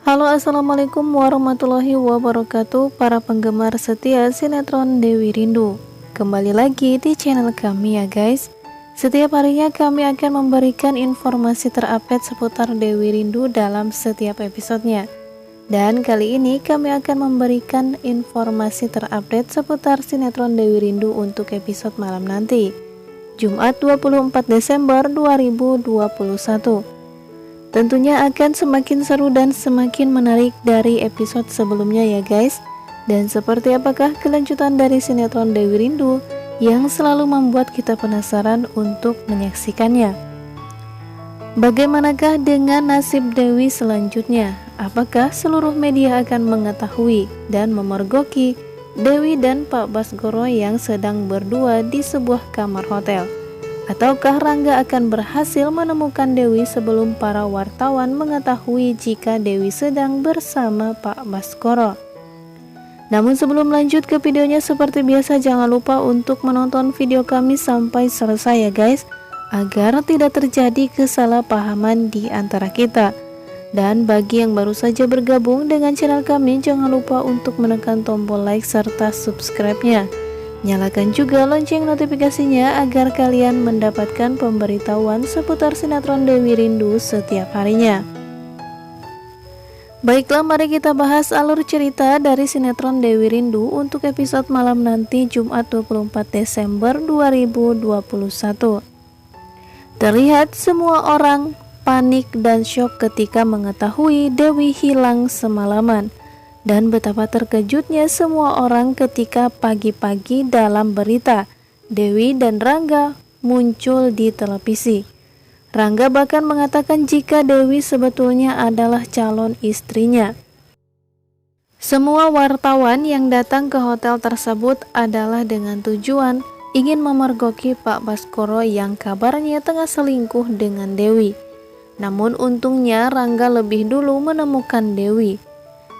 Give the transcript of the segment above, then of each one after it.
Halo, assalamualaikum warahmatullahi wabarakatuh, para penggemar setia sinetron Dewi Rindu. Kembali lagi di channel kami ya guys. Setiap harinya kami akan memberikan informasi terupdate seputar Dewi Rindu dalam setiap episodenya. Dan kali ini kami akan memberikan informasi terupdate seputar sinetron Dewi Rindu untuk episode malam nanti, Jumat 24 Desember 2021. Tentunya akan semakin seru dan semakin menarik dari episode sebelumnya ya guys. Dan seperti apakah kelanjutan dari sinetron Dewi Rindu yang selalu membuat kita penasaran untuk menyaksikannya. Bagaimanakah dengan nasib Dewi selanjutnya? Apakah seluruh media akan mengetahui dan memergoki Dewi dan Pak Baskoro yang sedang berdua di sebuah kamar hotel? Ataukah Rangga akan berhasil menemukan Dewi sebelum para wartawan mengetahui jika Dewi sedang bersama Pak Baskoro? Namun sebelum lanjut ke videonya, seperti biasa jangan lupa untuk menonton video kami sampai selesai ya guys, agar tidak terjadi kesalahpahaman di antara kita. Dan bagi yang baru saja bergabung dengan channel kami, jangan lupa untuk menekan tombol like serta subscribe-nya. Nyalakan juga lonceng notifikasinya agar kalian mendapatkan pemberitahuan seputar sinetron Dewi Rindu setiap harinya. Baiklah, mari kita bahas alur cerita dari sinetron Dewi Rindu untuk episode malam nanti Jumat 24 Desember 2021. Terlihat semua orang panik dan syok ketika mengetahui Dewi hilang semalaman. Dan betapa terkejutnya semua orang ketika pagi-pagi dalam berita Dewi dan Rangga muncul di televisi. Rangga bahkan mengatakan jika Dewi sebetulnya adalah calon istrinya. Semua wartawan yang datang ke hotel tersebut adalah dengan tujuan ingin memergoki Pak Baskoro yang kabarnya tengah selingkuh dengan Dewi. Namun untungnya Rangga lebih dulu menemukan Dewi.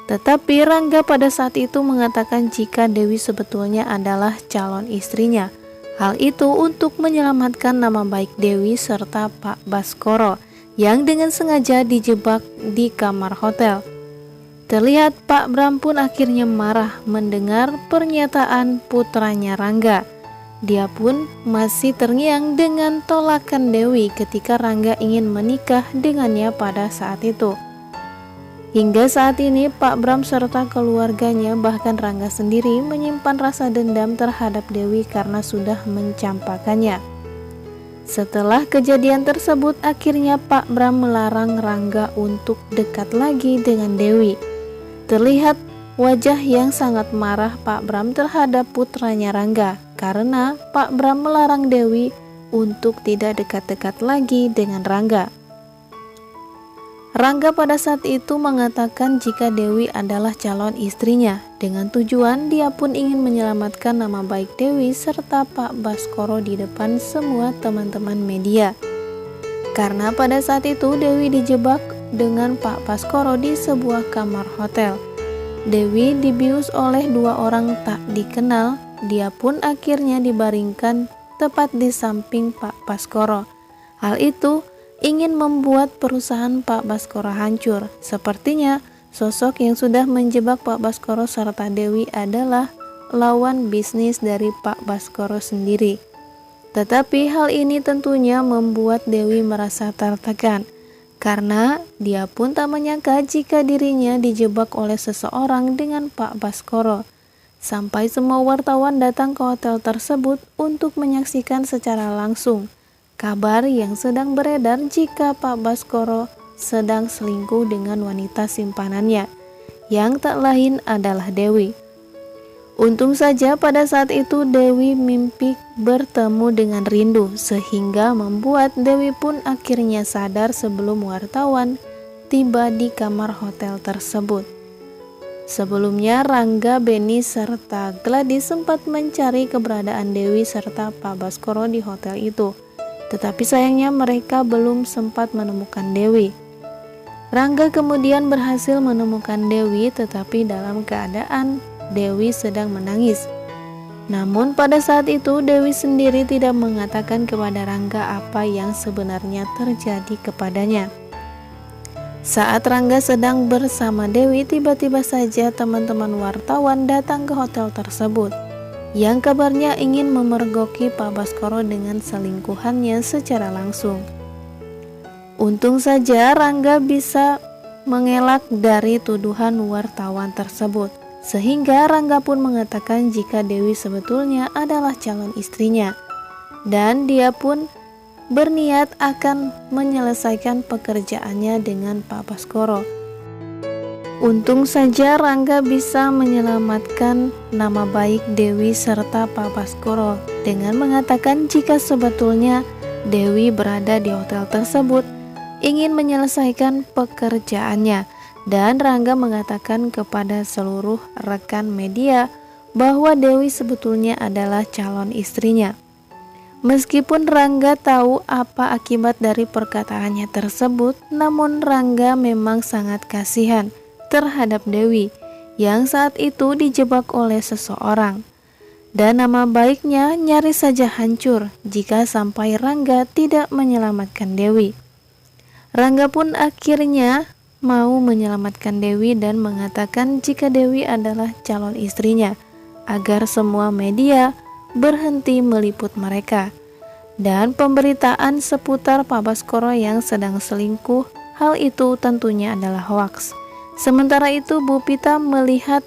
Tetapi Rangga pada saat itu mengatakan jika Dewi sebetulnya adalah calon istrinya. Hal itu untuk menyelamatkan nama baik Dewi serta Pak Baskoro yang dengan sengaja dijebak di kamar hotel. Terlihat Pak Bram pun akhirnya marah mendengar pernyataan putranya Rangga. Dia pun masih terngiang dengan tolakan Dewi ketika Rangga ingin menikah dengannya pada saat itu. Hingga saat ini Pak Bram serta keluarganya, bahkan Rangga sendiri, menyimpan rasa dendam terhadap Dewi karena sudah mencampakannya. Setelah kejadian tersebut, akhirnya Pak Bram melarang Rangga untuk dekat lagi dengan Dewi. Terlihat wajah yang sangat marah Pak Bram terhadap putranya Rangga karena Pak Bram melarang Dewi untuk tidak dekat-dekat lagi dengan Rangga. Rangga pada saat itu mengatakan jika Dewi adalah calon istrinya. Dengan tujuan dia pun ingin menyelamatkan nama baik Dewi serta Pak Baskoro di depan semua teman-teman media. Karena pada saat itu Dewi dijebak dengan Pak Baskoro di sebuah kamar hotel. Dewi dibius oleh dua orang tak dikenal. Dia pun akhirnya dibaringkan tepat di samping Pak Baskoro. Hal itu ingin membuat perusahaan Pak Baskoro hancur. Sepertinya sosok yang sudah menjebak Pak Baskoro serta Dewi adalah lawan bisnis dari Pak Baskoro sendiri. Tetapi hal ini tentunya membuat Dewi merasa tertekan, karena dia pun tak menyangka jika dirinya dijebak oleh seseorang dengan Pak Baskoro. Sampai semua wartawan datang ke hotel tersebut untuk menyaksikan secara langsung kabar yang sedang beredar jika Pak Baskoro sedang selingkuh dengan wanita simpanannya, yang tak lain adalah Dewi. Untung saja pada saat itu Dewi mimpi bertemu dengan Rindu, sehingga membuat Dewi pun akhirnya sadar sebelum wartawan tiba di kamar hotel tersebut. Sebelumnya Rangga, Beni, serta Gladys sempat mencari keberadaan Dewi serta Pak Baskoro di hotel itu. Tetapi sayangnya mereka belum sempat menemukan Dewi. Rangga kemudian berhasil menemukan Dewi, tetapi dalam keadaan Dewi sedang menangis. Namun pada saat itu Dewi sendiri tidak mengatakan kepada Rangga apa yang sebenarnya terjadi kepadanya. Saat Rangga sedang bersama Dewi, tiba-tiba saja teman-teman wartawan datang ke hotel tersebut yang kabarnya ingin memergoki Pak Baskoro dengan selingkuhannya secara langsung. Untung saja Rangga bisa mengelak dari tuduhan wartawan tersebut, sehingga Rangga pun mengatakan jika Dewi sebetulnya adalah calon istrinya, dan dia pun berniat akan menyelesaikan pekerjaannya dengan Pak Baskoro. Untung saja Rangga bisa menyelamatkan nama baik Dewi serta Pak Baskoro dengan mengatakan jika sebetulnya Dewi berada di hotel tersebut ingin menyelesaikan pekerjaannya, dan Rangga mengatakan kepada seluruh rekan media bahwa Dewi sebetulnya adalah calon istrinya. Meskipun Rangga tahu apa akibat dari perkataannya tersebut, namun Rangga memang sangat kasihan terhadap Dewi yang saat itu dijebak oleh seseorang. Dan nama baiknya nyaris saja hancur jika sampai Rangga tidak menyelamatkan Dewi. Rangga pun akhirnya mau menyelamatkan Dewi dan mengatakan jika Dewi adalah calon istrinya, agar semua media berhenti meliput mereka. Dan pemberitaan seputar Pak Baskoro yang sedang selingkuh, hal itu tentunya adalah hoaks. Sementara itu Bu Pita melihat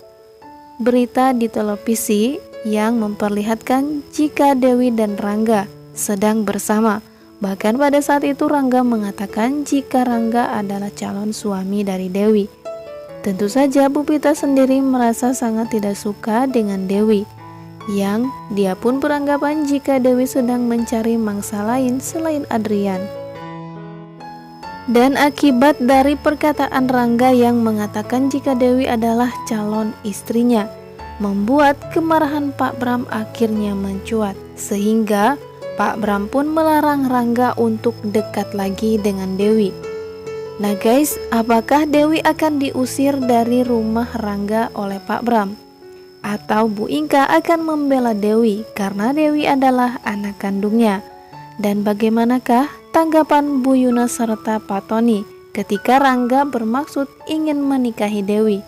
berita di televisi yang memperlihatkan jika Dewi dan Rangga sedang bersama. Bahkan pada saat itu Rangga mengatakan jika Rangga adalah calon suami dari Dewi. Tentu saja Bu Pita sendiri merasa sangat tidak suka dengan Dewi, yang dia pun beranggapan jika Dewi sedang mencari mangsa lain selain Adrian. Dan akibat dari perkataan Rangga yang mengatakan jika Dewi adalah calon istrinya, membuat kemarahan Pak Bram akhirnya mencuat, sehingga Pak Bram pun melarang Rangga untuk dekat lagi dengan Dewi. Nah guys, apakah Dewi akan diusir dari rumah Rangga oleh Pak Bram? Atau Bu Inka akan membela Dewi karena Dewi adalah anak kandungnya? Dan bagaimanakah tanggapan Bu Yuna serta Pak Tony ketika Rangga bermaksud ingin menikahi Dewi?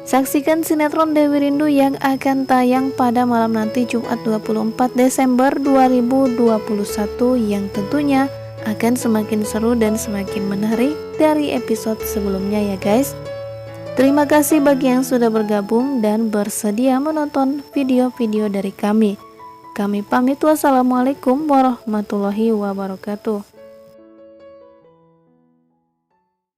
Saksikan sinetron Dewi Rindu yang akan tayang pada malam nanti Jumat 24 Desember 2021 yang tentunya akan semakin seru dan semakin menarik dari episode sebelumnya ya guys. Terima kasih bagi yang sudah bergabung dan bersedia menonton video-video dari kami. Kami pamit, wassalamualaikum warahmatullahi wabarakatuh.